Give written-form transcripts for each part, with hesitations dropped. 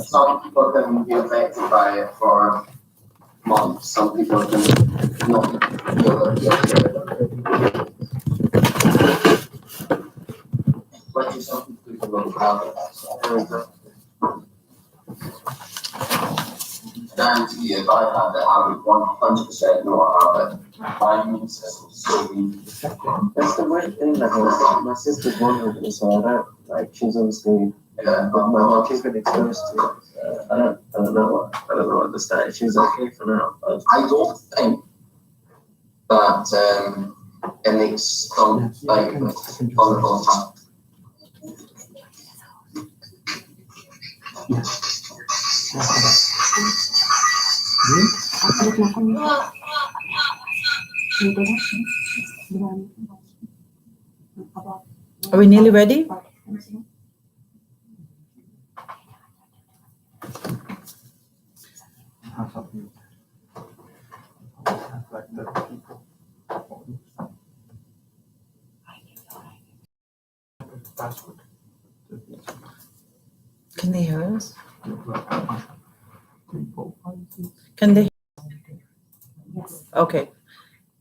Some people can be affected by it for months. Some people can not feel it. But some people will have it. Guarantee if I had it, I would 100% not have it. My immune system is so weak. That's the weird thing. Like my sister's one of it, so I don't like. She's obviously, but my mom, she's been exposed to it. I don't know what the stat is. She's okay for now. But I don't think that it makes some like vulnerable impact. Are we nearly ready? Can they hear us? Can they? Yes. Okay.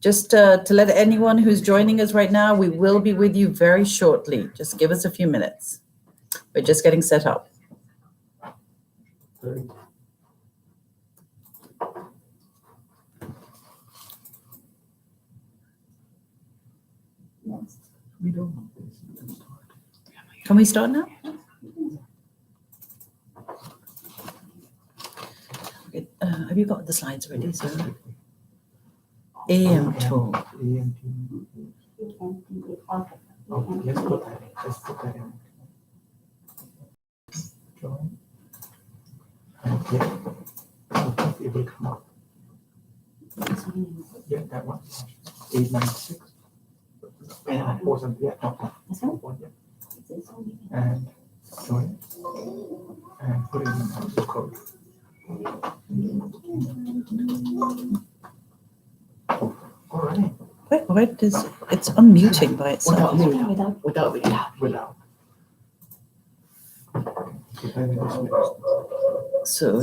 Just to let anyone who's joining us right now, we will be with you very shortly. Just give us a few minutes. We're just getting set up. Can we start now? Okay, have you got the slides ready, sir? AMT Talks. Let's put that in. Join. Okay. It will come up. Yeah, that one. 896. And wasn't yet. One yet. And join. And put in the code. All right. Wait, it's unmuting by itself. Without. So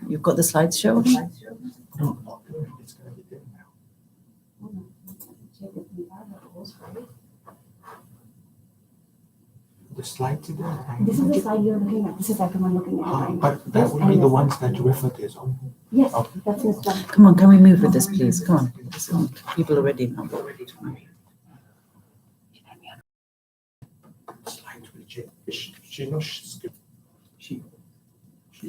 you've got the slides showing? No, it's gonna be there now. The slides are there. This is the slide you're looking at. This is like the one looking at. Right? But that would be the ones that Riffet is on. Yes, Okay. that's the slide. Come on, can we move with this, please? Come on. People are ready now. Slides will change. She knows she.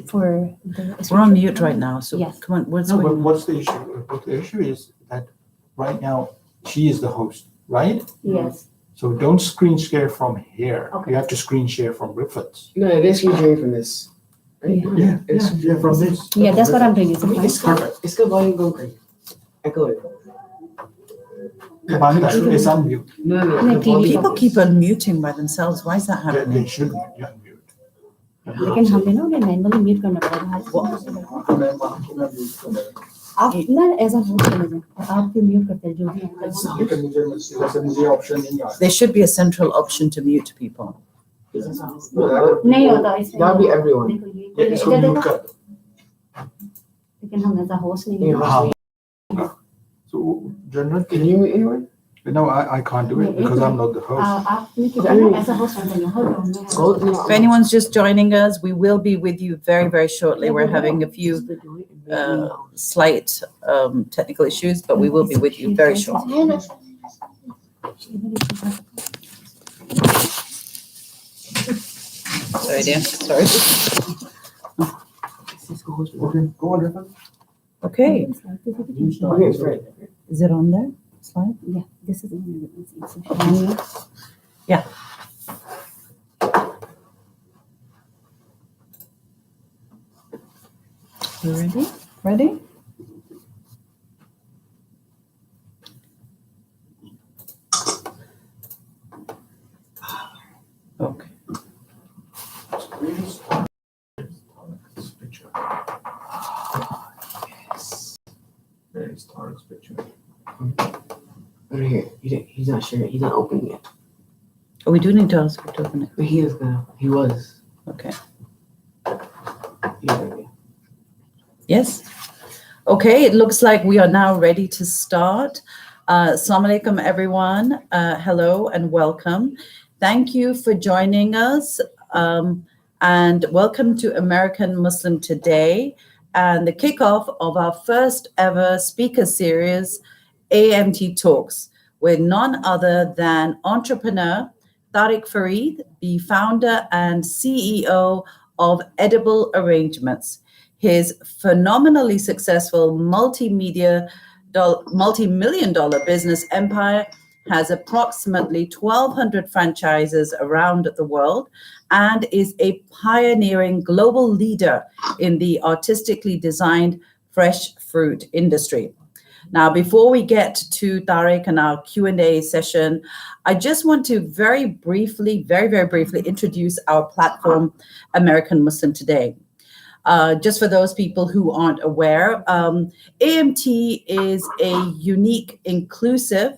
For the. We're on mute right now, so Yes. come on. What's No, but going on? what's the issue? What the issue is that right now she is the host, right? Yes. So don't screen share from here. Okay. You have to screen share from Riffet. no, it is usually from this. Right? Yeah, from this. Yeah, that's what I'm doing. It's It's fine. perfect. It's good volume going crazy. Echo it. Banda is unmute. No. No, the volume People is- keep unmuting by themselves. Why is that They happening? shouldn't be unmute. लेकिन हमने ना उन्हें manually mute करना पड़ेगा आप ना ऐसा host कर लेंगे आप भी म्यूट करते हैं जो भी है There should be a central option to mute people. नहीं होता इसमें That'll be everyone. देखो ये Yeah, इसको इधर mute देखो कर. लेकिन हम ऐसा होस्ट नहीं Yeah. है So general, Can you mute anyone? no, I can't do it because I'm not the host. आपने कितना ऐसा होस्ट कर दिया हो If anyone's just joining us, we will be with you very, very shortly. We're having a few slight technical issues, but we will be with you very shortly. Sorry, dear. Sorry. Okay, go on, Riffet. Okay. Okay, it's right. Is it on there? Slide? Yeah, this is the one you can see. Yeah. You ready? Ready? Okay. Picture. Yes. There is Tarek's picture. Right here. He's not sure. He's not opening it. Oh, we do need to ask you to open it. He was. Okay. Yeah. Yes. Okay, it looks like we are now ready to start. Assalamu alaikum, everyone. Hello and welcome. Thank you for joining us. And welcome to American Muslim Today and the kickoff of our first ever speaker series, AMT Talks, with none other than entrepreneur Tariq Farid, the founder and CEO of Edible Arrangements. His phenomenally successful multi-million dollar business empire has approximately 1,200 franchises around the world and is a pioneering global leader in the artistically designed fresh fruit industry. Now, before we get to Tariq and our Q&A session, I just want to very briefly introduce our platform, American Muslim Today. Just for those people who aren't aware, AMT is a unique, inclusive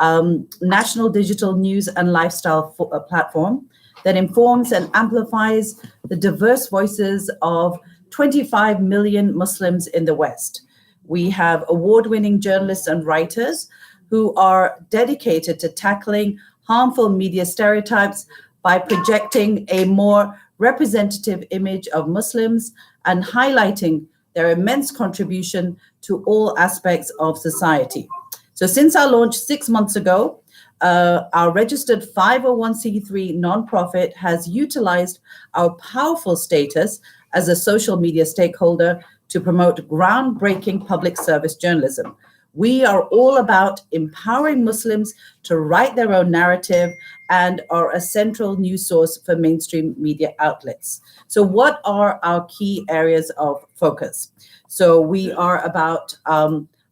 national digital news and lifestyle platform that informs and amplifies the diverse voices of 25 million Muslims in the West. We have award-winning journalists and writers who are dedicated to tackling harmful media stereotypes by projecting a more representative image of Muslims and highlighting their immense contribution to all aspects of society. So since our launch 6 months ago, our registered 501c3 nonprofit has utilized our powerful status as a social media stakeholder to promote groundbreaking public service journalism. We are all about empowering Muslims to write their own narrative and are a central news source for mainstream media outlets. So what are our key areas of focus? So we are about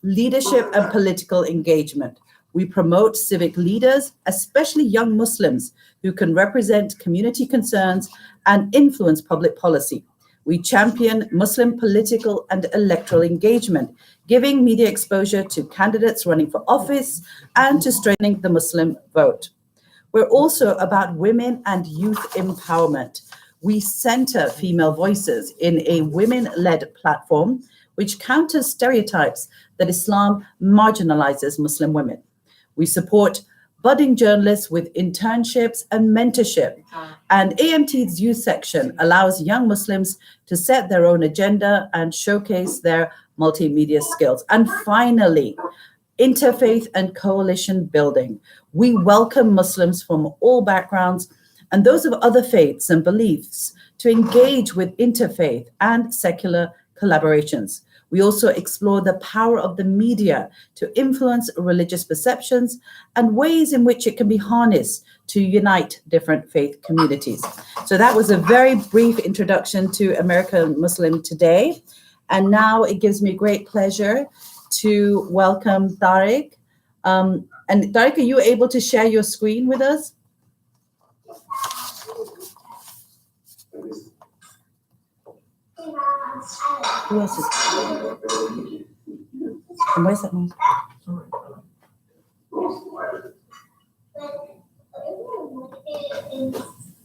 leadership and political engagement. We promote civic leaders, especially young Muslims, who can represent community concerns and influence public policy. We champion Muslim political and electoral engagement, giving media exposure to candidates running for office and to strengthening the Muslim vote. We're also about women and youth empowerment. We center female voices in a women-led platform which counters stereotypes that Islam marginalizes Muslim women. We support budding journalists with internships and mentorship. And AMT's youth section allows young Muslims to set their own agenda and showcase their multimedia skills. And finally, interfaith and coalition building. We welcome Muslims from all backgrounds and those of other faiths and beliefs to engage with interfaith and secular collaborations. We also explore the power of the media to influence religious perceptions and ways in which it can be harnessed to unite different faith communities. So that was a very brief introduction to American Muslim Today. And now it gives me great pleasure to welcome Tariq. And Tariq, are you able to share your screen with us? Who else is? And where's that one?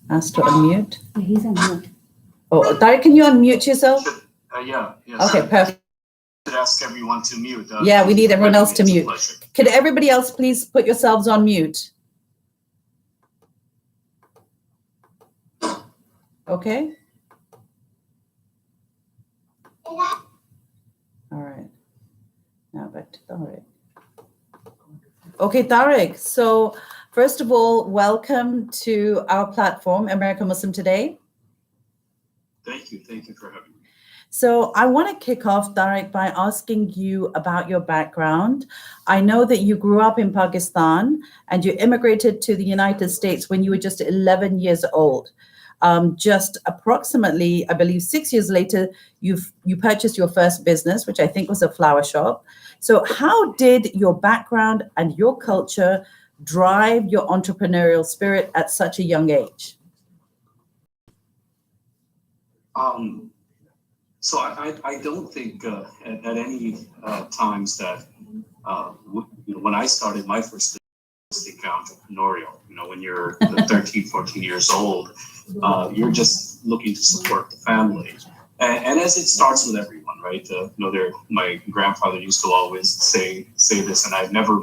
Ask to unmute. He's on mute. Oh, Tariq, can you unmute yourself? Yeah. Okay, perfect. Ask everyone to mute. Yeah, we need everyone else to it's a mute. pleasure. Could everybody else please put yourselves on mute? Okay. All right. Now back to Tariq. Okay, Tariq. So first of all, welcome to our platform, American Muslim Today. Thank you for having me. So I want to kick off, Tariq, by asking you about your background. I know that you grew up in Pakistan and you immigrated to the United States when you were just 11 years old. Just approximately, I believe, 6 years later, you purchased your first business, which I think was a flower shop. So how did your background and your culture drive your entrepreneurial spirit at such a young age? So I don't think at any times that when I started my first business, entrepreneurial. when you're 13, 14 years old, you're just looking to support the family. And as it starts with everyone, right? My grandfather used to always say this, and I've never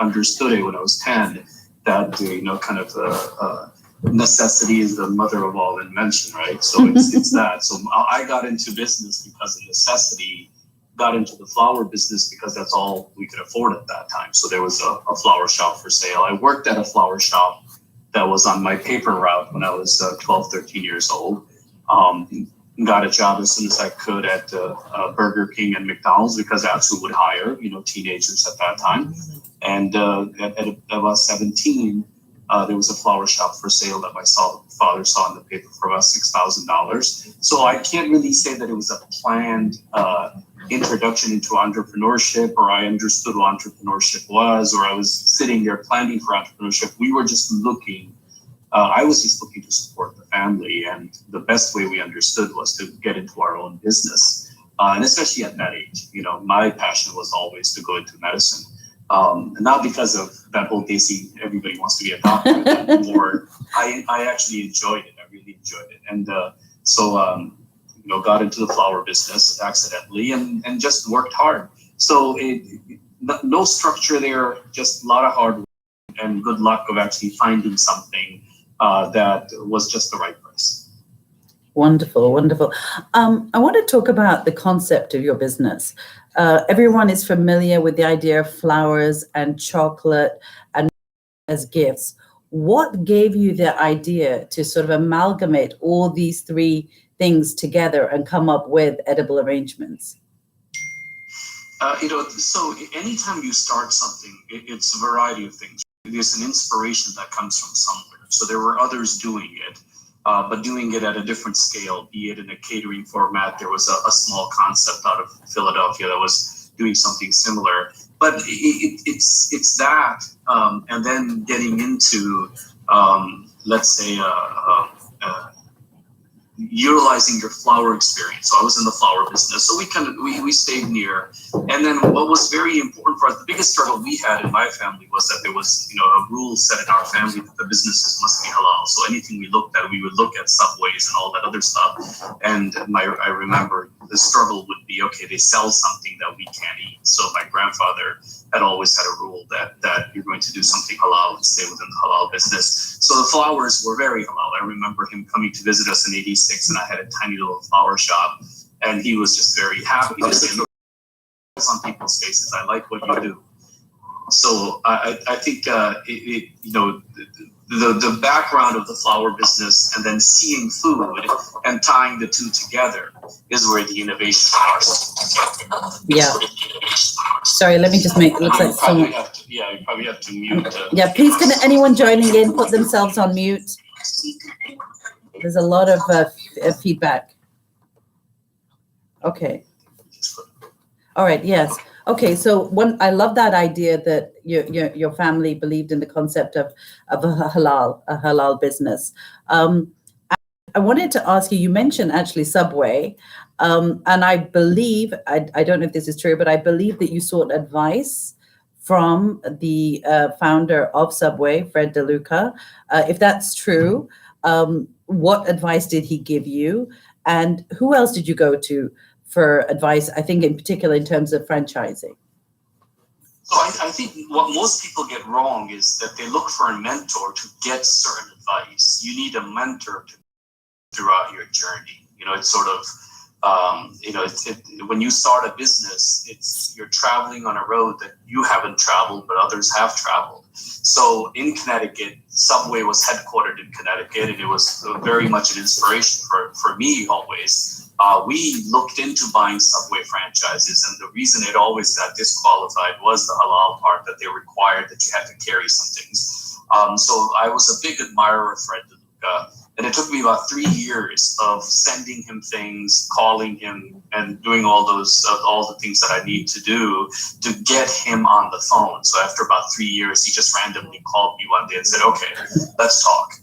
understood it when I was 10, that, kind of necessity is the mother of all invention, right? So it's that. So I got into business because of necessity, got into the flower business because that's all we could afford at that time. So there was a flower shop for sale. I worked at a flower shop that was on my paper route when I was 12, 13 years old. Got a job as soon as I could at Burger King and McDonald's because that's who would hire, teenagers at that time. And at about 17, there was a flower shop for sale that my father saw in the paper for about $6,000. So I can't really say that it was a planned introduction into entrepreneurship, or I understood what entrepreneurship was, or I was sitting there planning for entrepreneurship. We were just looking. I was just looking to support the family, and the best way we understood was to get into our own business. And especially at that age, my passion was always to go into medicine. Not because of that whole Desi, everybody wants to be a doctor, but more, I actually enjoyed it. I really enjoyed it. And so got into the flower business accidentally and just worked hard. So no structure there, just a lot of hard work and good luck of actually finding something that was just the right price. Wonderful, wonderful. I want to talk about the concept of your business. Everyone is familiar with the idea of flowers and chocolate and as gifts. What gave you the idea to sort of amalgamate all these three things together and come up with edible arrangements? So anytime you start something, it's a variety of things. There's an inspiration that comes from somewhere. So there were others doing it, but doing it at a different scale, be it in a catering format. There was a small concept out of Philadelphia that was doing something similar. But it's that, and then getting into, let's say, utilizing your flower experience. So I was in the flower business, so we stayed near. And then what was very important for us, the biggest struggle we had in my family was that there was, a rule set in our family that the businesses must be halal. So anything we looked at, we would look at Subways and all that other stuff. And I remember the struggle would be, okay, they sell something that we can't eat. So my grandfather had always had a rule that you're going to do something halal and stay within the halal business. So the flowers were very halal. I remember him coming to visit us in '86, and I had a tiny little flower shop, and he was just very happy to say, look, on people's faces, I like what you do. So I think the background of the flower business and then seeing food and tying the two together is where the innovation starts. Yeah. Sorry, let me just make it look like someone. You probably have to mute. Yeah, please, can anyone joining in put themselves on mute? There's a lot of feedback. Okay. All right. Yes. Okay. So I love that idea that your family believed in the concept of a halal business. I wanted to ask you. You mentioned actually Subway, and I believe I don't know if this is true, but I believe that you sought advice from the founder of Subway, Fred DeLuca. If that's true, what advice did he give you, and who else did you go to for advice, I think in particular in terms of franchising? So I think what most people get wrong is that they look for a mentor to get certain advice. You need a mentor throughout your journey. It's sort of, when you start a business, you're traveling on a road that you haven't traveled, but others have traveled. So in Connecticut, Subway was headquartered in Connecticut, and it was very much an inspiration for me always. We looked into buying Subway franchises, and the reason it always got disqualified was the halal part, that they required that you had to carry some things. So I was a big admirer of Fred DeLuca, and it took me about 3 years of sending him things, calling him, and doing all the things that I need to do to get him on the phone. So after about 3 years, he just randomly called me one day and said, "Okay, let's talk."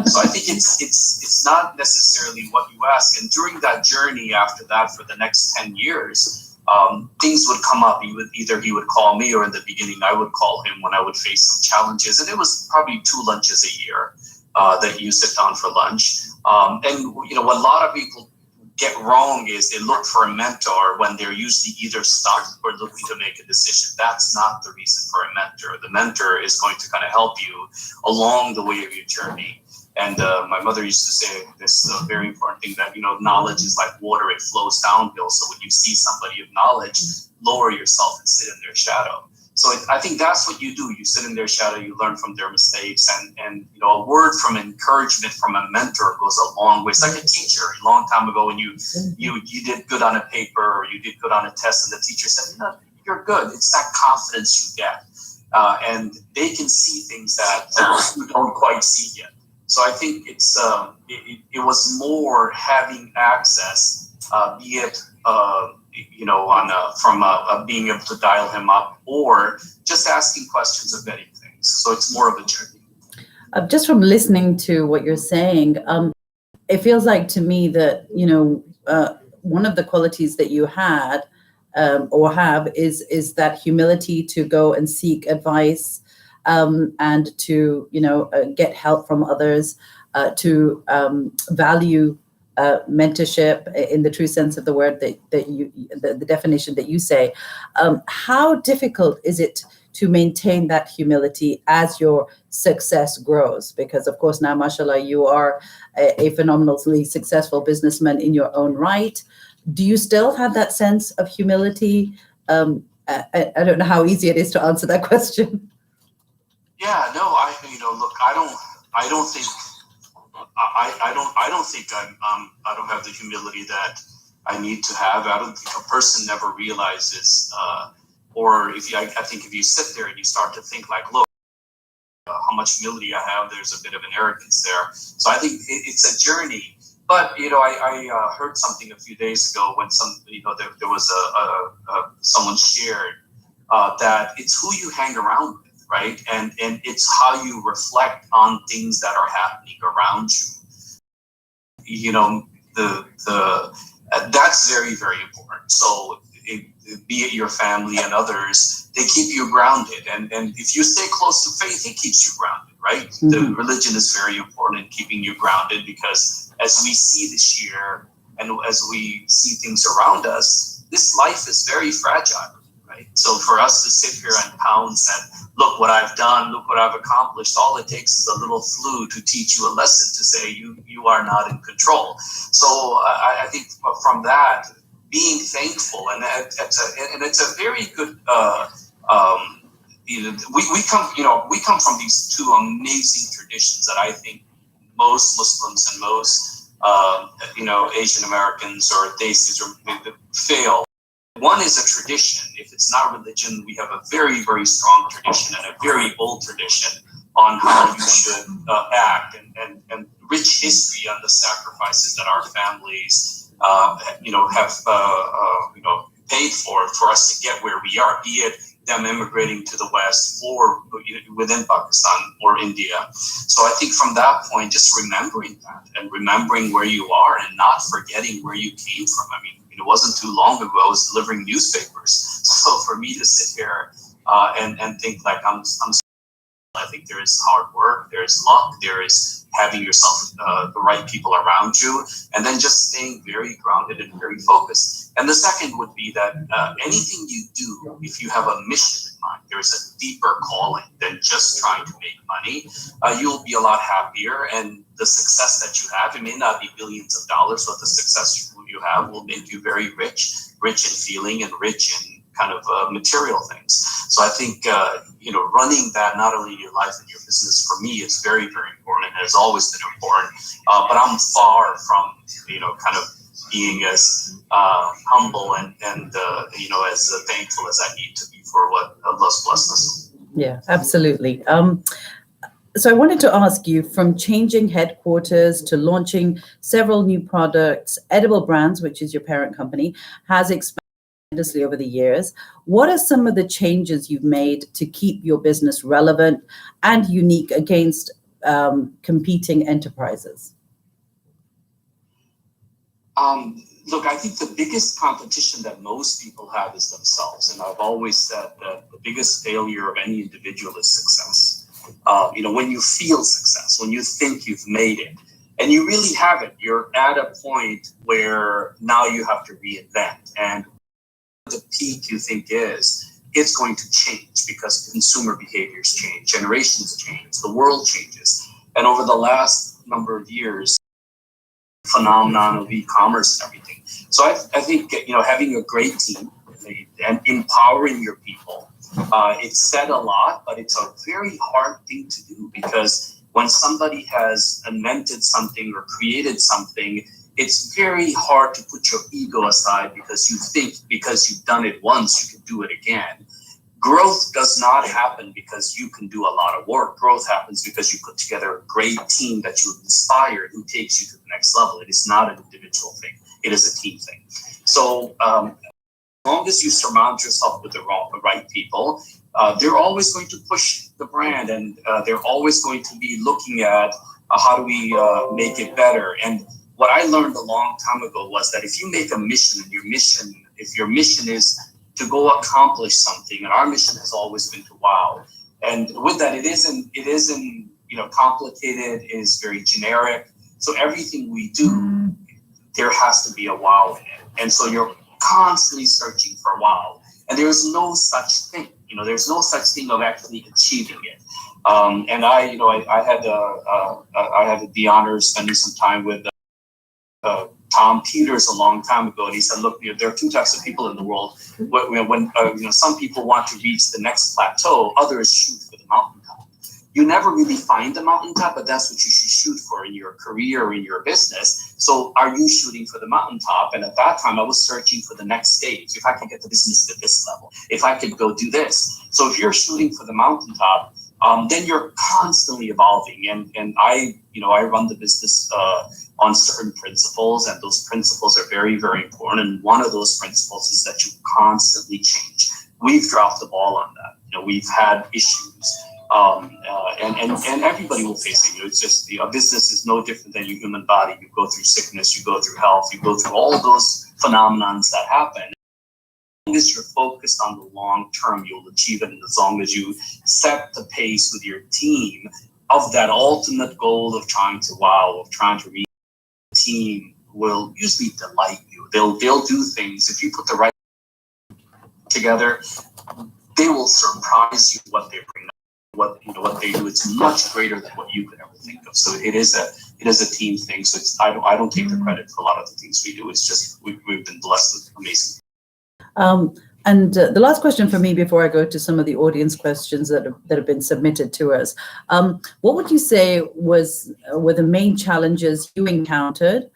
So I think it's not necessarily what you ask. And during that journey after that, for the next 10 years, things would come up. He would call me, or in the beginning I would call him when I would face some challenges. And it was probably 2 lunches a year that you sit down for lunch. And what a lot of people get wrong is they look for a mentor when they're usually either stuck or looking to make a decision. That's not the reason for a mentor. The mentor is going to kind of help you along the way of your journey. And my mother used to say this very important thing that, knowledge is like water, it flows downhill. So when you see somebody of knowledge, lower yourself and sit in their shadow. So I think that's what you do. You sit in their shadow, you learn from their mistakes, and a word from encouragement from a mentor goes a long way. It's like a teacher. A long time ago, when you did good on a paper or you did good on a test, and the teacher said, you're good. It's that confidence you get, and they can see things that you don't quite see yet. So I think it was more having access, be it from being able to dial him up, or just asking questions of many things. So it's more of a journey. Just from listening to what you're saying, it feels like to me that one of the qualities that you had or have is that humility to go and seek advice. And to get help from others, to value mentorship in the true sense of the word the definition that you say. How difficult is it to maintain that humility as your success grows? Because of course now, mashallah, you are a phenomenally successful businessman in your own right. Do you still have that sense of humility? I don't know how easy it is to answer that question. Yeah, no, look, I don't think I don't have the humility that I need to have. I don't think a person never realizes, I think if you sit there and you start to think like, look, how much humility I have, there's a bit of an arrogance there. So I think it's a journey. But I heard something a few days ago when there was someone shared that it's who you hang around with. Right, and it's how you reflect on things that are happening around you. That's very, very important. So, be it your family and others, they keep you grounded, and if you stay close to faith, it keeps you grounded. Right, mm-hmm. The religion is very important in keeping you grounded, because as we see this year and as we see things around us, this life is very fragile. Right, so for us to sit here and pounce and look what I've done, look what I've accomplished, all it takes is a little flu to teach you a lesson, to say you are not in control. So I think from that, being thankful, and it's a very good. We come from these 2 amazing traditions that I think most Muslims and most Asian Americans or Desis fail. One is a tradition. If it's not religion, we have a very, very strong tradition and a very old tradition on how you should act, and rich history on the sacrifices that our families, have paid for us to get where we are, be it them immigrating to the West or within Pakistan or India. So I think from that point, just remembering that and remembering where you are and not forgetting where you came from. I mean, it wasn't too long ago I was delivering newspapers. So for me to sit here and think like I think there is hard work, there is luck, there is having yourself the right people around you, and then just staying very grounded and very focused. And the second would be that anything you do, if you have a mission in mind, there's a deeper calling than just trying to make money, you'll be a lot happier. And the success that you have, it may not be billions of dollars, but the success you have will make you very rich in feeling and rich in kind of material things. So I think, running that, not only in your life and your business, for me, is very, very important and has always been important. But I'm far from, kind of being as humble and as thankful as I need to be for what Allah's blessed us. Yeah, absolutely. So I wanted to ask you, from changing headquarters to launching several new products, Edible Brands, which is your parent company, has expanded tremendously over the years. What are some of the changes you've made to keep your business relevant and unique against competing enterprises? Look, I think the biggest competition that most people have is themselves. And I've always said that the biggest failure of any individual is success. When you feel success, when you think you've made it, and you really haven't, you're at a point where now you have to reinvent. And the peak you think is, it's going to change because consumer behaviors change, generations change, the world changes. And over the last number of years, phenomenon of e-commerce and everything. So I think, having a great team and empowering your people, it's said a lot, but it's a very hard thing to do, because when somebody has invented something or created something, it's very hard to put your ego aside, because you think because you've done it once, you can do it again. Growth does not happen because you can do a lot of work. Growth happens because you put together a great team that you inspire, who takes you to the next level. It is not an individual thing. It is a team thing. So as long as you surround yourself with the right people, they're always going to push the brand, and they're always going to be looking at how do we make it better. And what I learned a long time ago was that if you make a mission, and if your mission is to go accomplish something, and our mission has always been to wow. And with that, it isn't complicated, it is very generic. So everything we do, there has to be a wow in it. And so you're constantly searching for wow. And there's no such thing, there's no such thing of actually achieving it. And I had the honor of spending some time with Tom Peters a long time ago, and he said, look, there are two types of people in the world. When some people want to reach the next plateau, others shoot for the mountaintop. You never really find the mountaintop, but that's what you should shoot for in your career or in your business. So are you shooting for the mountaintop? And at that time, I was searching for the next stage. If I could get the business to this level, if I could go do this. So if you're shooting for the mountaintop, then you're constantly evolving. And I run the business on certain principles, and those principles are very, very important. And one of those principles is that you constantly change. We've dropped the ball on that. We've had issues, and everybody will face it. It's just business is no different than your human body. You go through sickness, you go through health, you go through all those phenomenons that happen. As long as you're focused on the long term, you'll achieve it. And as long as you set the pace with your team of that ultimate goal of trying to wow, of trying to reach, the team will usually delight you. They'll do things. If you put the right together, they will surprise you what they bring up, what they do. It's much greater than what you could ever think of. So it is a team thing. So I don't take the credit for a lot of the things we do. It's just we've been blessed with amazing. And the last question for me before I go to some of the audience questions that have been submitted to us, what would you say were the main challenges you encountered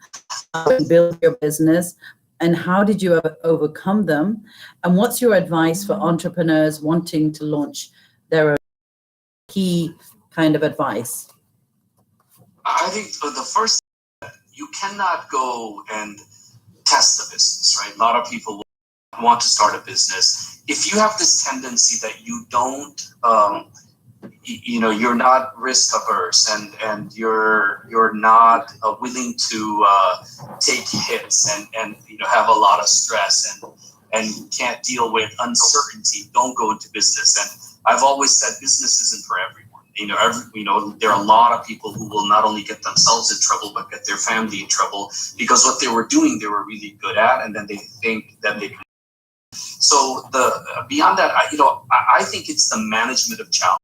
in building your business, and how did you overcome them? And what's your advice for entrepreneurs wanting to launch their own key kind of advice? I think the first, you cannot go and test the business, right? A lot of people want to start a business. If you have this tendency that you don't, you're not risk averse, and you're not willing to take hits and have a lot of stress and can't deal with uncertainty, don't go into business. And I've always said business isn't for everyone. There are a lot of people who will not only get themselves in trouble, but get their family in trouble because what they were doing, they were really good at, and then they think that they can. So beyond that, I think it's the management of challenge.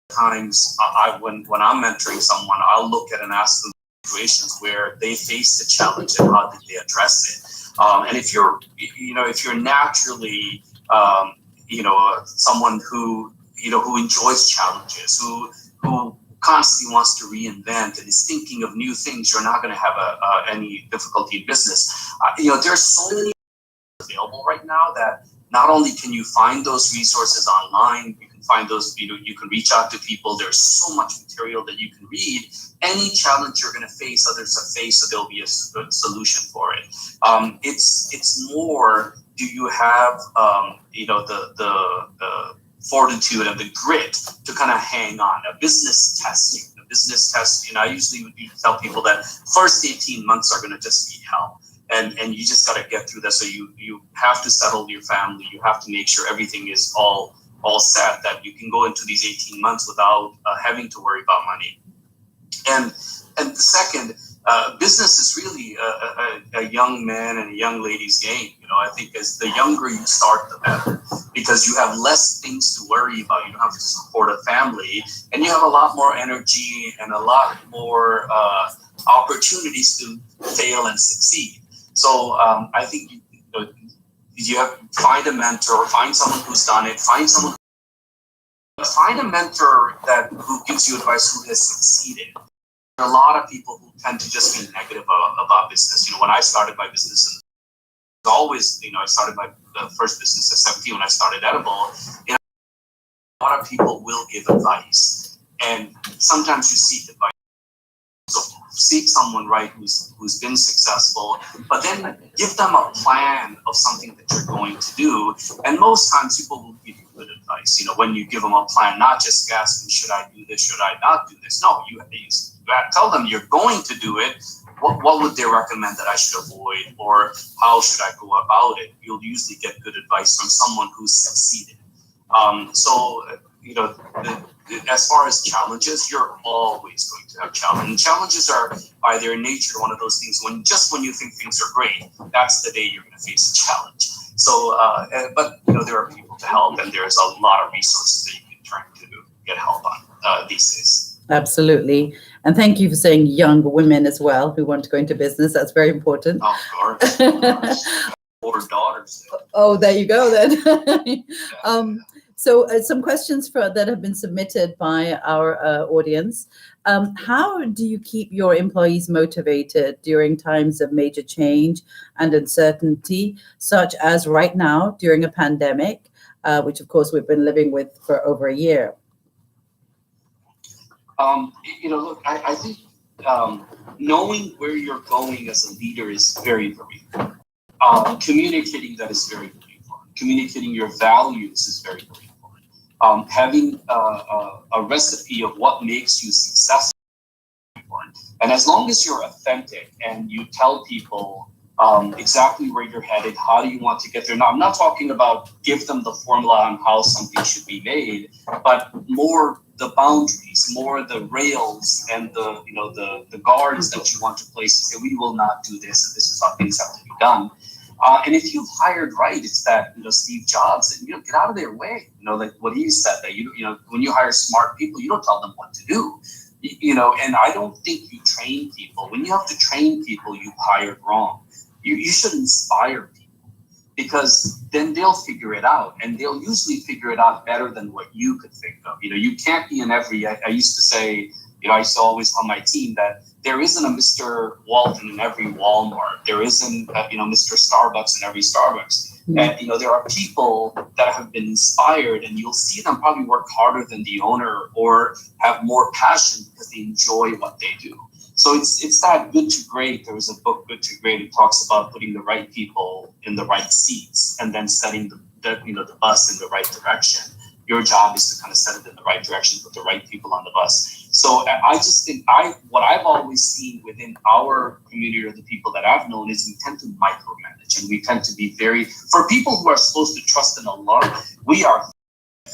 Times when I'm mentoring someone, I'll look at and ask them situations where they faced a challenge and how did they address it. And if you're naturally someone who enjoys challenges, who constantly wants to reinvent and is thinking of new things, you're not going to have any difficulty in business. There's so many available right now that not only can you find those resources online, you can find those, you can reach out to people. There's so much material that you can read. Any challenge you're going to face, others have faced, so there'll be a good solution for it. It's more, do you have the fortitude and the grit to kind of hang on? A business test, I usually tell people that first 18 months are going to just be hell. and you just got to get through that. So you have to settle your family. You have to make sure everything is all set, that you can go into these 18 months without having to worry about money. And the second, business is really a young man and a young lady's game. I think as the younger you start, the better, because you have less things to worry about. You don't have to support a family, and you have a lot more energy and a lot more opportunities to fail and succeed. So I think you have to find a mentor, find someone who's done it, find a mentor who gives you advice, who has succeeded. There are a lot of people who tend to just be negative about business. When I started my business, always, I started my first business at 17 when I started Edible. A lot of people will give advice, and sometimes you seek advice. So seek someone, right, who's been successful, but then give them a plan of something that you're going to do. And most times people will give you good advice, when you give them a plan, not just asking, should I do this, should I not do this? No, you tell them you're going to do it. What would they recommend that I should avoid, or how should I go about it? You'll usually get good advice from someone who's succeeded. As far as challenges, you're always going to have challenges. And challenges are, by their nature, one of those things when you think things are great, that's the day you're going to face a challenge. So, but there are people to help, and there's a lot of resources that you can turn to get help on these days. Absolutely. And thank you for saying young women as well who want to go into business. That's very important. Of course. Older daughters. Oh, there you go then. So some questions that have been submitted by our audience. How do you keep your employees motivated during times of major change and uncertainty, such as right now during a pandemic, which of course we've been living with for over a year? Look, I think knowing where you're going as a leader is very, very important. Communicating that is very, very important. Communicating your values is very, very important. Having a recipe of what makes you successful is important. And as long as you're authentic and you tell people exactly where you're headed, how do you want to get there? Now, I'm not talking about give them the formula on how something should be made, but more the boundaries, more the rails and the guards that you want to place to say, we will not do this, and this is how things have to be done. And if you've hired right, it's that, Steve Jobs, and get out of their way. Like what he said, that when you hire smart people, you don't tell them what to do. And I don't think you train people. When you have to train people, you hired wrong. You should inspire people, because then they'll figure it out, and they'll usually figure it out better than what you could think of. You can't be in every, I used to say, I used to always tell my team that there isn't a Mr. Walton in every Walmart. There isn't, Mr. Starbucks in every Starbucks. Mm-hmm. And, there are people that have been inspired, and you'll see them probably work harder than the owner or have more passion because they enjoy what they do. So it's that good to great. There was a book, Good to Great. It talks about putting the right people in the right seats and then setting the bus in the right direction. Your job is to kind of set it in the right direction, put the right people on the bus. So I just think what I've always seen within our community, or the people that I've known, is we tend to micromanage, and we tend to be for people who are supposed to trust in Allah, we are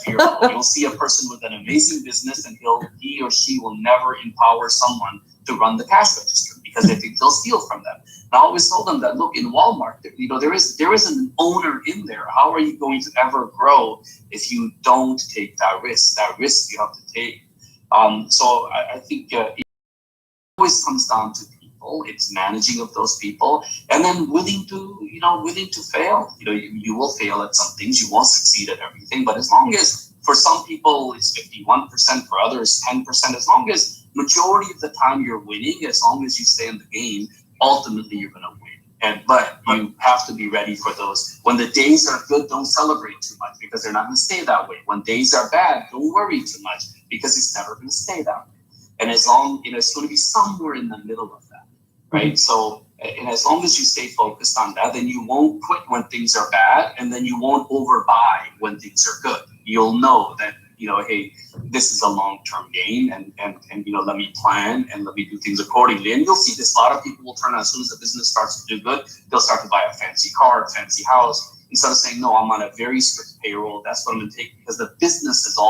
fearful. You'll see a person with an amazing business, and he or she will never empower someone to run the cash register because they think they'll steal from them. And I always told them that, look, in Walmart, there is an owner in there. How are you going to ever grow if you don't take that risk? That risk you have to take. So I think it always comes down to people. It's managing of those people, and then willing to fail. You will fail at some things. You won't succeed at everything. But as long as, for some people it's 51%, for others 10%, as long as majority of the time you're winning, as long as you stay in the game, ultimately you're going to win. But you have to be ready for those. When the days are good, don't celebrate too much, because they're not going to stay that way. When days are bad, don't worry too much, because it's never going to stay that way. And as long, it's going to be somewhere in the middle of that, right? So, and as long as you stay focused on that, then you won't quit when things are bad, and then you won't overbuy when things are good. You'll know that, hey, this is a long-term game, and let me plan and let me do things accordingly. And you'll see this, a lot of people will turn out as soon as the business starts to do good, they'll start to buy a fancy car, a fancy house, instead of saying, no, I'm on a very strict payroll. That's what I'm going to take, because the business has to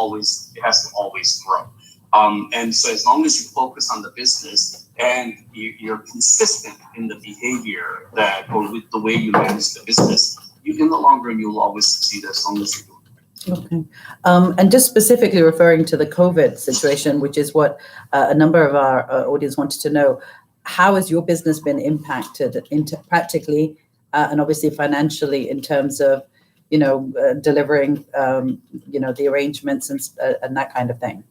always grow. And so as long as you focus on the business and you're consistent in the behavior or with the way you manage the business, in the long run, you'll always succeed as long as you do it. Okay. And just specifically referring to the COVID situation, which is what a number of our audience wanted to know, how has your business been impacted practically and obviously financially in terms of, delivering, the arrangements and that kind of thing?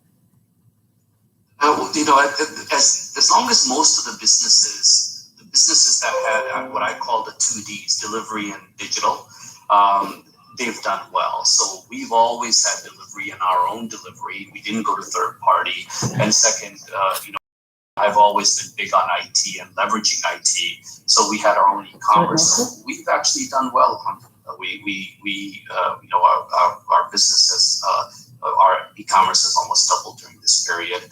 As long as most of the businesses that had what I call the 2Ds, delivery and digital, they've done well. So we've always had delivery in our own delivery. We didn't go to third party. And second, I've always been big on IT and leveraging IT. So we had our own e-commerce. So we've actually done well. Our business has, our e-commerce has almost doubled during this period.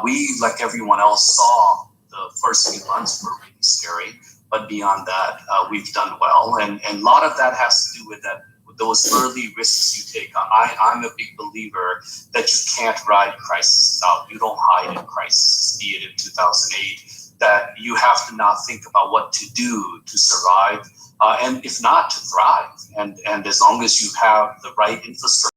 We, like everyone else, saw the first few months were really scary, but beyond that, we've done well. And a lot of that has to do with those early risks you take on. I'm a big believer that you can't ride crises out. You don't hide in crises, be it in 2008, that you have to now think about what to do to survive, and if not, to thrive. And as long as you have the right infrastructure,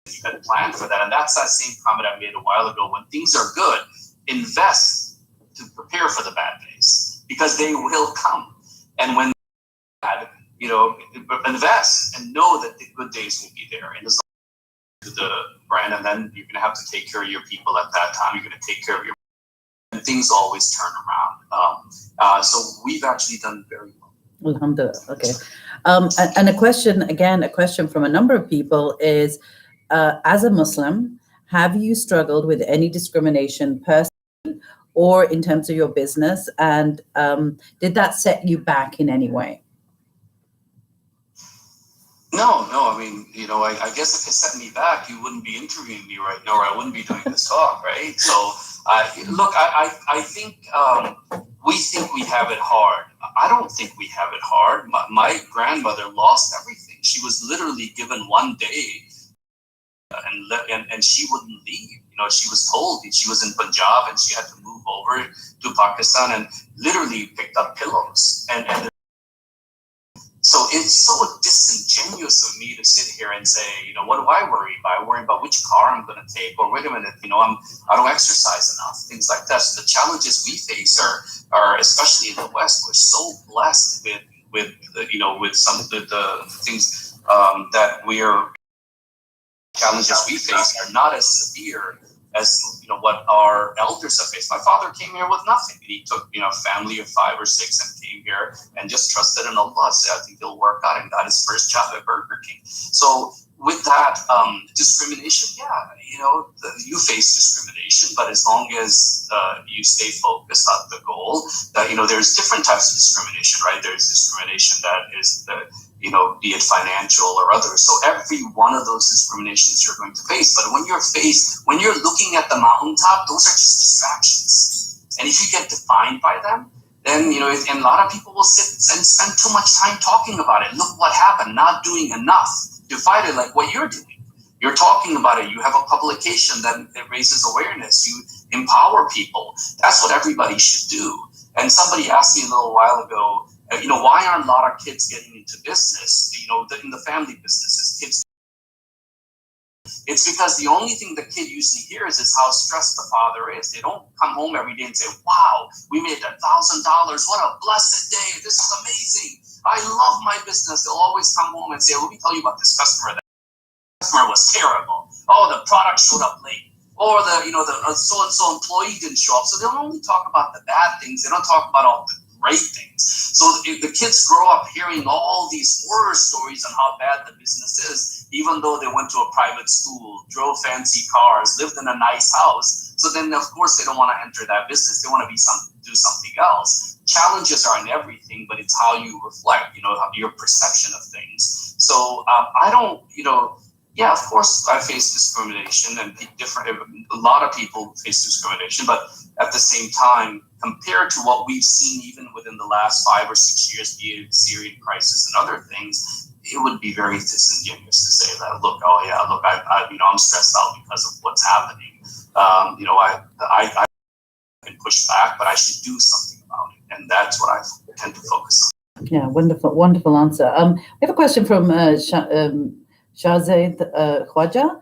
you can plan for that. And that's that same comment I made a while ago. When things are good, invest to prepare for the bad days, because they will come. And when bad, invest and know that the good days will be there. And as long as the brand, and then you're going to have to take care of your people at that time. You're going to take care of your, and things always turn around. So we've actually done very well. Alhamdulillah. Okay. And a question from a number of people is, as a Muslim, have you struggled with any discrimination personally or in terms of your business? And did that set you back in any way? No. I mean, I guess if it set me back, you wouldn't be interviewing me right now, or I wouldn't be doing this talk, right? So, look, I think we think we have it hard. I don't think we have it hard. My grandmother lost everything. She was literally given one day, and she wouldn't leave. She was told she was in Punjab and she had to move over to Pakistan, and literally picked up pillows and. So it's so disingenuous of me to sit here and say, what do I worry about? I worry about which car I'm going to take, or wait a minute, I don't exercise enough, things like that. So the challenges we face are especially in the West, we're so blessed with some of the things that challenges we face are not as severe as what our elders have faced. My father came here with nothing. He took a family of 5 or 6 and came here and just trusted in Allah. So I think it'll work out, and got his first job at Burger King. So with that, discrimination, you face discrimination, but as long as you stay focused on the goal, there's different types of discrimination, right? There's discrimination that is be it financial or others. So every one of those discriminations you're going to face. But when you're looking at the mountaintop, those are just distractions. And if you get defined by them, then, and a lot of people will sit and spend too much time talking about it. Look what happened, not doing enough to fight it, like what you're doing. You're talking about it. You have a publication that raises awareness. You empower people. That's what everybody should do. And somebody asked me a little while ago, why aren't a lot of kids getting into business? In the family businesses, kids. It's because the only thing the kid usually hears is how stressed the father is. They don't come home every day and say, wow, we made $1,000. What a blessed day. This is amazing. I love my business. They'll always come home and say, let me tell you about this customer. That customer was terrible. Oh, the product showed up late. Or the so-and-so employee didn't show up. So they'll only talk about the bad things. They don't talk about all the great things. So the kids grow up hearing all these horror stories on how bad the business is, even though they went to a private school, drove fancy cars, lived in a nice house. So then, of course, they don't want to enter that business. They want to do something else. Challenges are in everything, but it's how you reflect, your perception of things. So I don't, Yeah, of course, I face discrimination, and a lot of people face discrimination, but at the same time, compared to what we've seen even within the last 5 or 6 years, be it Syrian crisis and other things, it would be very disingenuous to say that, look, oh yeah, look, I'm stressed out because of what's happening. I can push back, but I should do something about it, and that's what I tend to focus on. Yeah, wonderful answer. We have a question from Shahzaid Khwaja.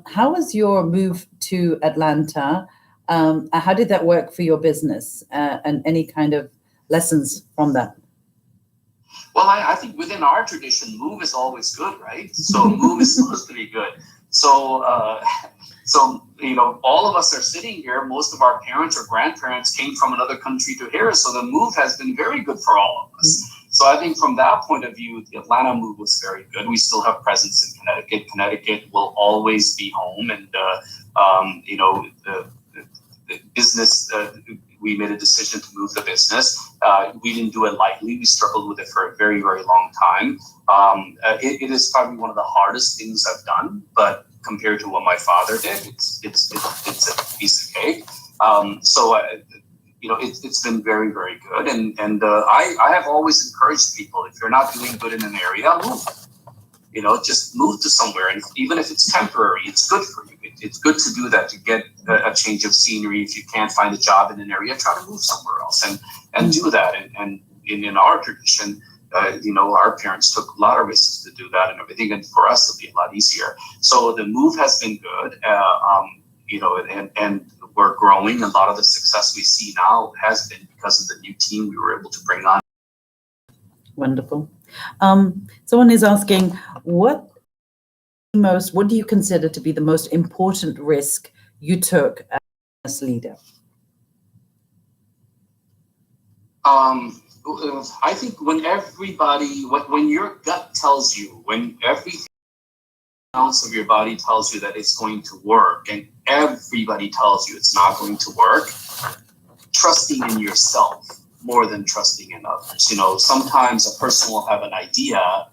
How was your move to Atlanta? How did that work for your business, and any kind of lessons from that? Well, I think within our tradition, move is always good, right? So move is supposed to be good. So, all of us are sitting here. Most of our parents or grandparents came from another country to here. So the move has been very good for all of us. So I think from that point of view, the Atlanta move was very good. We still have presence in Connecticut. Connecticut will always be home. And, the business, we made a decision to move the business. We didn't do it lightly. We struggled with it for a very, very long time. It is probably one of the hardest things I've done, but compared to what my father did, it's a piece of cake. It's been very, very good. And I have always encouraged people, if you're not doing good in an area, move. Just move to somewhere. And even if it's temporary, it's good for you. It's good to do that, to get a change of scenery. If you can't find a job in an area, try to move somewhere else and do that. And in our tradition, our parents took a lot of risks to do that and everything. And for us, it'll be a lot easier. So the move has been good, and we're growing. A lot of the success we see now has been because of the new team we were able to bring on. Wonderful. Someone is asking, what do you consider to be the most important risk you took as a business leader? I think when your gut tells you, when everything else of your body tells you that it's going to work, and everybody tells you it's not going to work, trusting in yourself more than trusting in others. Sometimes a person will have an idea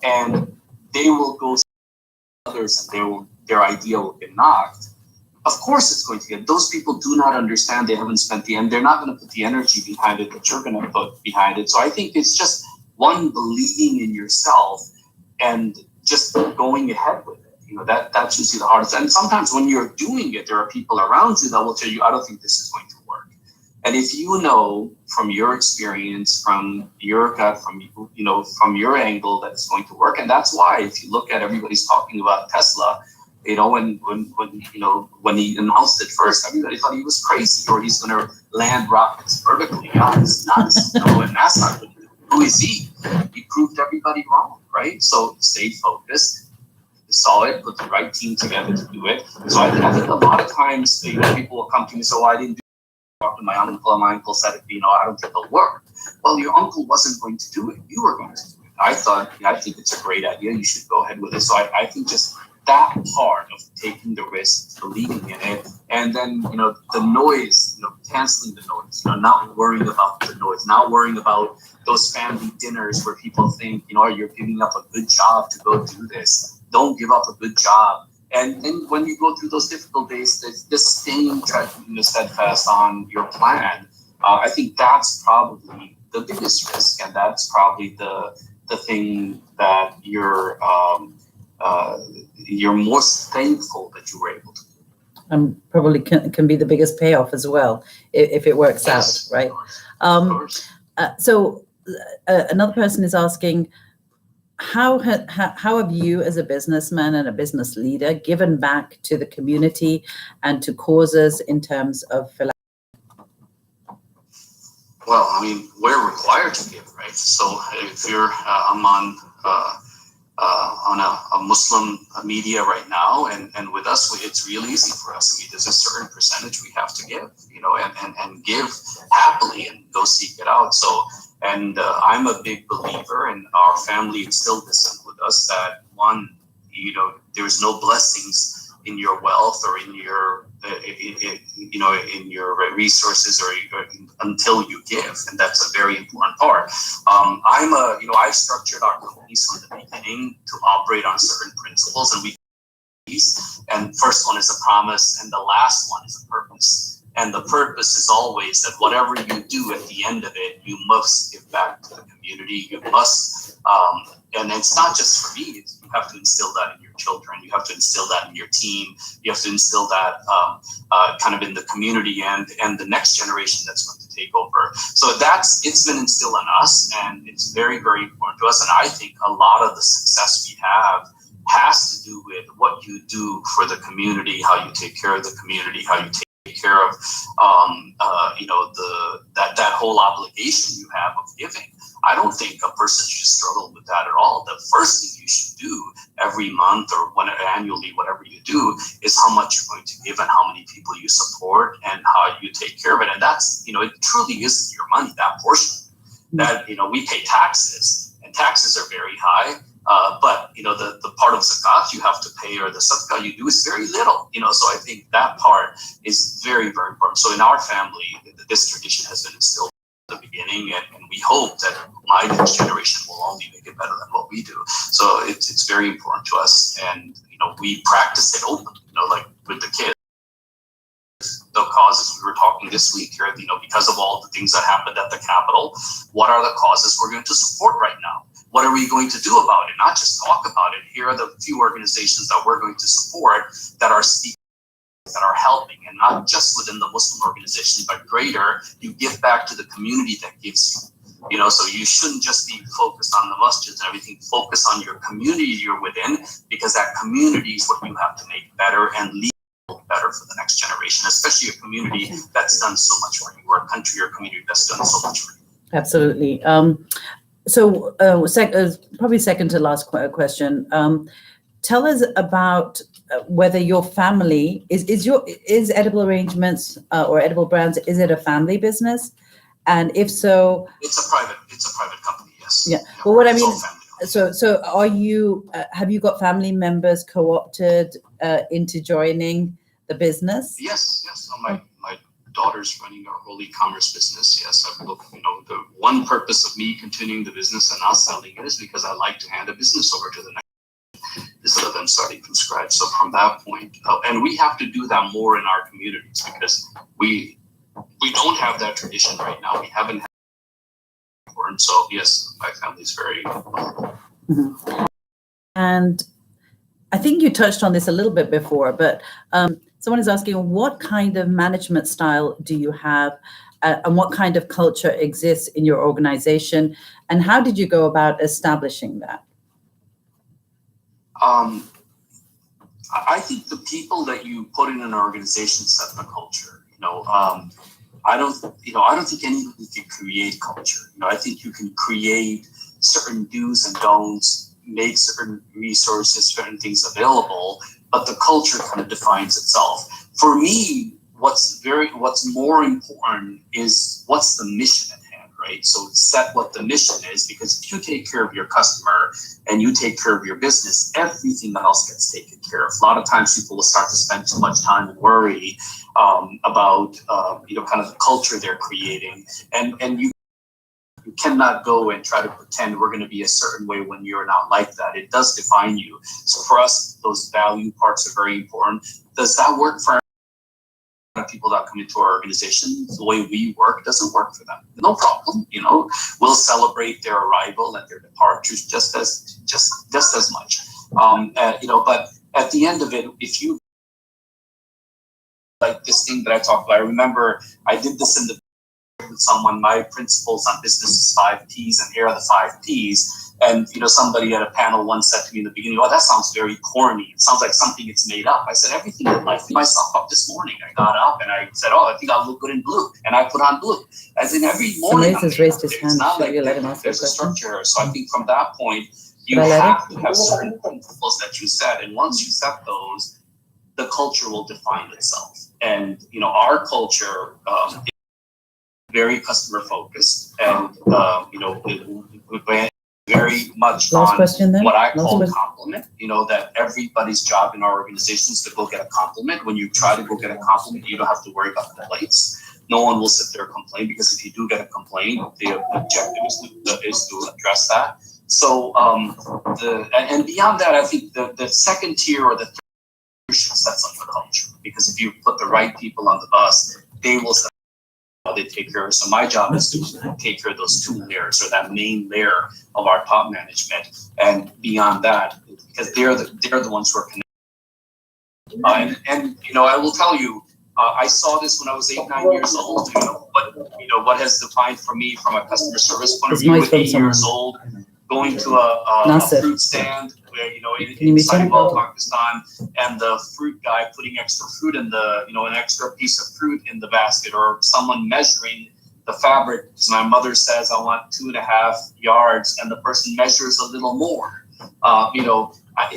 and they will go to others and their idea will get knocked. Of course it's going to get, those people do not understand, they haven't spent they're not going to put the energy behind it that you're going to put behind it. So I think it's just one, believing in yourself and just going ahead with it. That's usually the hardest. And sometimes when you're doing it, there are people around you that will tell you, I don't think this is going to work. And if you know from your experience, from your gut, from your angle that it's going to work, and that's why if you look at everybody's talking about Tesla, when he announced it first, everybody thought he was crazy or he's going to land rockets vertically. It's nuts. And NASA, who is he? He proved everybody wrong, right? So stay focused, saw it, put the right team together to do it. So I think a lot of times people will come to me, so I didn't do it. Talk to my uncle, and my uncle said, I don't think it'll work. Well, your uncle wasn't going to do it. You were going to do it. I think it's a great idea. You should go ahead with it. So I think just that part of taking the risk, believing in it, and then the noise, canceling the noise, not worrying about the noise, not worrying about those family dinners where people think, you're giving up a good job to go do this. Don't give up a good job. And then when you go through those difficult days, just staying steadfast on your plan. I think that's probably the biggest risk, and that's probably the thing that you're most thankful that you were able to do. And probably can be the biggest payoff as well if it works out, right? So another person is asking, how have you as a businessman and a business leader given back to the community and to causes in terms of philanthropy? Well, we're required to give, right? So if you're on a Muslim media right now, and with us, it's real easy for us. There's a certain percentage we have to give, and give happily and go seek it out. So, and I'm a big believer, and our family instilled this with us, that one, there's no blessings in your wealth or in your in your resources or until you give, and that's a very important part. I've structured our companies from the beginning to operate on certain principles, and first one is a promise, and the last one is a purpose. And the purpose is always that whatever you do at the end of it, you must give back to the community. You must, and it's not just for me. You have to instill that in your children. You have to instill that in your team. You have to instill that kind of in the community and the next generation that's going to take over. So it's been instilled in us, and it's very, very important to us. And I think a lot of the success we have has to do with what you do for the community, how you take care of the community, how you take care of that whole obligation you have of giving. I don't think a person should struggle with that at all. The first thing you should do every month or annually, whatever you do, is how much you're going to give and how many people you support and how you take care of it. And that's, it truly isn't your money, that portion. That, we pay taxes, and taxes are very high. But the part of zakat you have to pay, or the sadaqah you do, is very little. So I think that part is very, very important. So in our family, this tradition has been instilled at the beginning, and we hope that my next generation will only make it better than what we do. So it's very important to us, and we practice it openly. Like with the kids, the causes we were talking this week here. Because of all the things that happened at the Capitol, what are the causes we're going to support right now? What are we going to do about it? Not just talk about it. Here are the few organizations that we're going to support that are speaking, that are helping, and not just within the Muslim organization, but greater. You give back to the community that gives you. So you shouldn't just be focused on the masjids and everything. Focus on your community you're within, because that community is what you have to make better and lead better for the next generation, especially a community that's done so much for you, or a country or community that's done so much for you. Absolutely. Probably second to last question. Tell us about whether your family is Edible Arrangements or Edible Brands. Is it a family business? And if so, it's a private company. Yes. Yeah. Well, what I mean, so are you? Have you got family members co-opted into joining the business? Yes. So my daughter's running our whole e-commerce business. Yes, the one purpose of me continuing the business and not selling it is because I like to hand a business over to the next, instead of them starting from scratch. So from that point, and we have to do that more in our communities, because we don't have that tradition right now. We haven't had it before. And so yes, my family is very involved. Mm-hmm. And I think you touched on this a little bit before, but someone is asking, what kind of management style do you have, and what kind of culture exists in your organization, and how did you go about establishing that? I think the people that you put in an organization set the culture. I don't think anybody can create culture. I think you can create certain do's and don'ts, make certain resources, certain things available, but the culture kind of defines itself. For me, what's more important is what's the mission at hand, right? So set what the mission is, because if you take care of your customer and you take care of your business, everything else gets taken care of. A lot of times people will start to spend too much time and worry about kind of the culture they're creating, and you cannot go and try to pretend we're going to be a certain way when you're not like that. It does define you. So for us, those value parts are very important. Does that work for people that come into our organization? The way we work doesn't work for them. No problem. We'll celebrate their arrival and their departures just as much. But at the end of it, if you like this thing that I talked about, I remember I did this in the with someone. My principles on business is 5 P's, and here are the 5 P's. And somebody at a panel once said to me in the beginning, "Oh, that sounds very corny. It sounds like something it's made up." I said, everything in life. Myself up this morning, I got up and I said, "Oh, I think I'll look good in blue," and I put on blue. As in every morning, Somebody has raised his hand. It's not Should like you let him ask there's a structure. So I think from that point, you Should I let have to have certain principles that you set, and once you set those, the culture will define itself. And our culture very customer focused, and very very much Last on question then. what I Last call question. compliment. You know, that everybody's job in our organization is to go get a compliment. When you try to go get a compliment, you don't have to worry about complaints. No one will sit there and complain, because if you do get a complaint, the objective is to address that. So and beyond that, I think the second tier or the third tier should set up the culture, because if you put the right people on the bus, they will set how they take care of. So my job is to take care of those two layers, or that main layer of our top management, and beyond that, because they're the ones who are connected. And you know, I will tell you, I saw this when I was 8-9 years old. What has defined for me from a customer service point of view at 8 years old, going to a fruit stand where, in Saibal, Pakistan, and the fruit guy putting extra fruit in an extra piece of fruit in the basket, or someone measuring the fabric, because my mother says I want 2.5 yards, and the person measures a little more.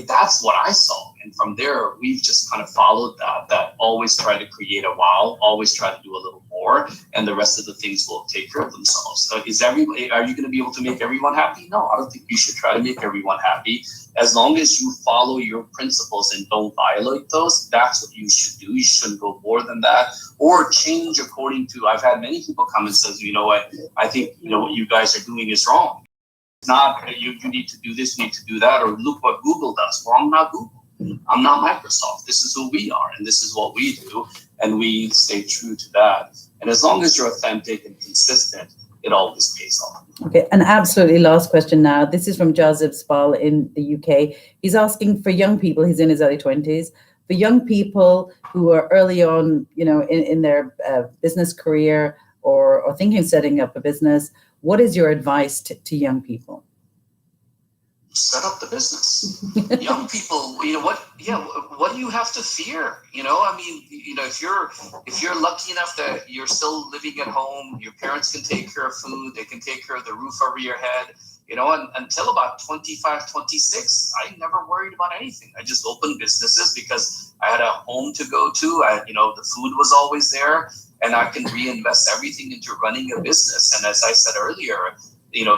That's what I saw. And from there, we've just kind of followed that always try to create a wow, always try to do a little more, and the rest of the things will take care of themselves. Are you going to be able to make everyone happy? No, I don't think you should try to make everyone happy. As long as you follow your principles and don't violate those, that's what you should do. You shouldn't go more than that, or change according to, I've had many people come and says, you know what, I think, what you guys are doing is wrong. It's not, you need to do this, you need to do that, or look what Google does. Well, I'm not Google. I'm not Microsoft. This is who we are, and this is what we do, and we stay true to that. And as long as you're authentic and consistent, it always pays off. Okay, and absolutely last question now. This is from Jazib Spal in the UK. He's asking for young people, he's in his early 20s, for young people who are early on, in their business career or thinking of setting up a business, what is your advice to young people? Set up the business. Young people, what do you have to fear? If you're lucky enough that you're still living at home, your parents can take care of food, they can take care of the roof over your head, until about 25, 26, I never worried about anything. I just opened businesses because I had a home to go to. The food was always there, and I can reinvest everything into running a business. And as I said earlier,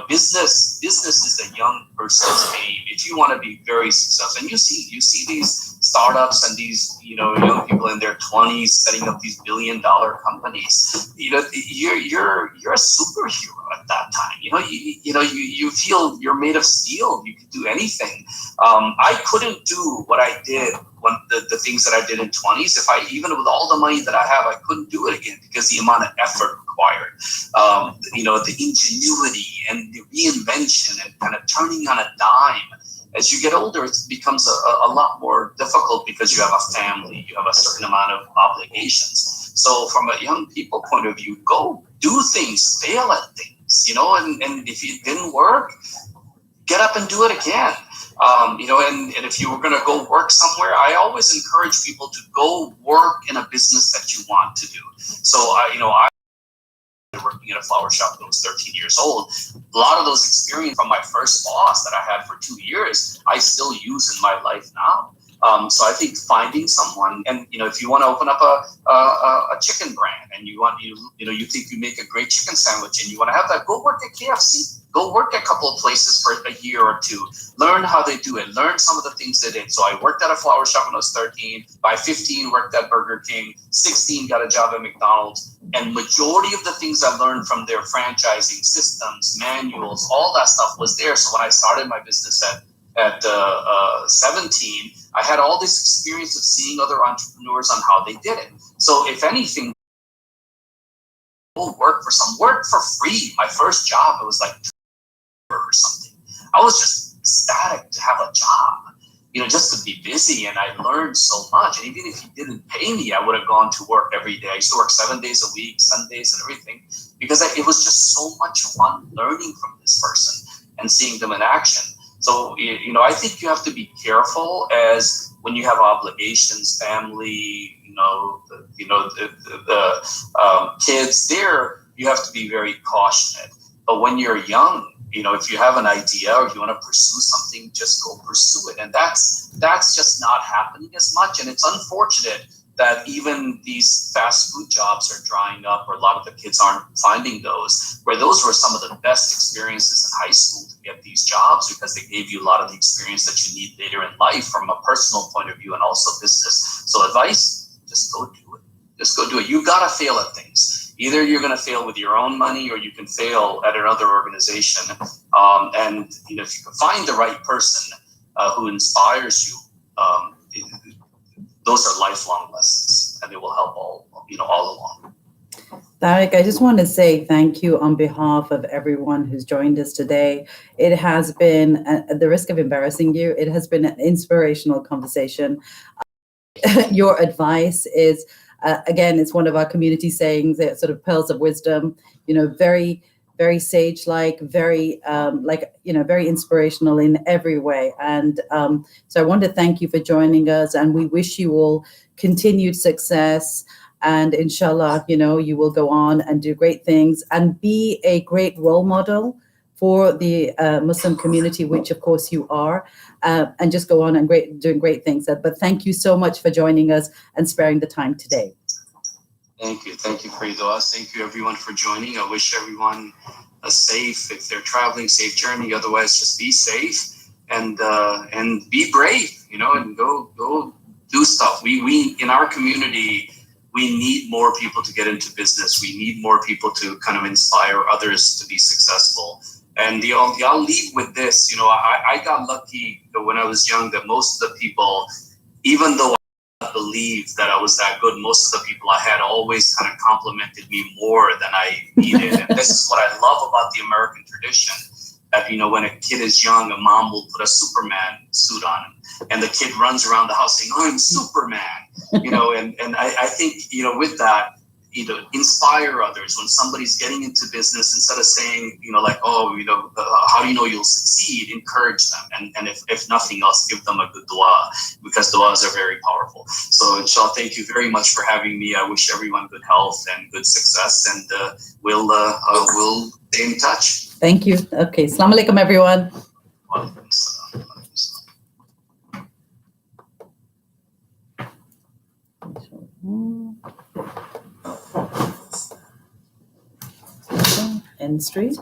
business is a young person's game. If you want to be very successful, and you see these startups and these young people in their 20s setting up these billion-dollar companies. You're a superhero at that time. You feel you're made of steel. You can do anything. I couldn't do what I did when the things that I did in 20s. Even with all the money that I have, I couldn't do it again, because the amount of effort required, the ingenuity and the reinvention and kind of turning on a dime. As you get older, it becomes a lot more difficult, because you have a family, you have a certain amount of obligations. So from a young people point of view, go do things, fail at things, and if it didn't work, get up and do it again. And if you were going to go work somewhere, I always encourage people to go work in a business that you want to do. So, I working at a flower shop when I was 13 years old. A lot of those experience from my first boss that I had for 2 years, I still use in my life now. So I think finding someone, and if you want to open up a chicken brand, and you think you make a great chicken sandwich, and you want to have that, go work at KFC. Go work a couple of places for a year or two. Learn how they do it. Learn some of the things they did. So I worked at a flower shop when I was 13. By 15, worked at Burger King. 16, got a job at McDonald's. And majority of the things I learned from their franchising systems, manuals, all that stuff was there. So when I started my business at 17, I had all this experience of seeing other entrepreneurs on how they did it. So if anything, work for free. My first job, it was like or something. I was just ecstatic to have a job, just to be busy, and I learned so much. And even if he didn't pay me, I would have gone to work every day. I used to work 7 days a week, Sundays and everything, because it was just so much fun learning from this person and seeing them in action. So, I think you have to be careful as when you have obligations, family, the kids there, you have to be very cautious. But when you're young, if you have an idea or you want to pursue something, just go pursue it. And that's just not happening as much. And it's unfortunate that even these fast food jobs are drying up, or a lot of the kids aren't finding those, where those were some of the best experiences in high school to get these jobs, because they gave you a lot of the experience that you need later in life from a personal point of view and also business. So advice, just go do it. Just go do it. You gotta fail at things. Either you're gonna fail with your own money, or you can fail at another organization. And if you can find the right person who inspires you, those are lifelong lessons, and they will help all along. Tariq, I just want to say thank you on behalf of everyone who's joined us today. It has been, at the risk of embarrassing you, it has been an inspirational conversation. Your advice is, again, it's one of our community sayings, sort of pearls of wisdom, very, very sage-like, very, very inspirational in every way. And so I want to thank you for joining us, and we wish you all continued success. And inshallah, you will go on and do great things and be a great role model for the Muslim community, which of course you are, and just go on and doing great things. But thank you so much for joining us and sparing the time today. Thank you for your du'as. Thank you everyone for joining. I wish everyone a safe, if they're traveling, safe journey. Otherwise, just be safe and be brave, and go do stuff. We in our community, we need more people to get into business. We need more people to kind of inspire others to be successful. And I'll leave with this. I got lucky when I was young that most of the people, even though I believed that I was that good, most of the people I had always kind of complimented me more than I needed. And this is what I love about the American tradition. That, when a kid is young, a mom will put a Superman suit on him, and the kid runs around the house saying, "I'm Superman," and I think, with that, inspire others. When somebody's getting into business, instead of saying, how do you know you'll succeed, encourage them. And if nothing else, give them a good dua, because duas are very powerful. So inshallah, thank you very much for having me. I wish everyone good health and good success, and we'll stay in touch. Thank you. Okay. Assalamu alaikum, everyone. End street.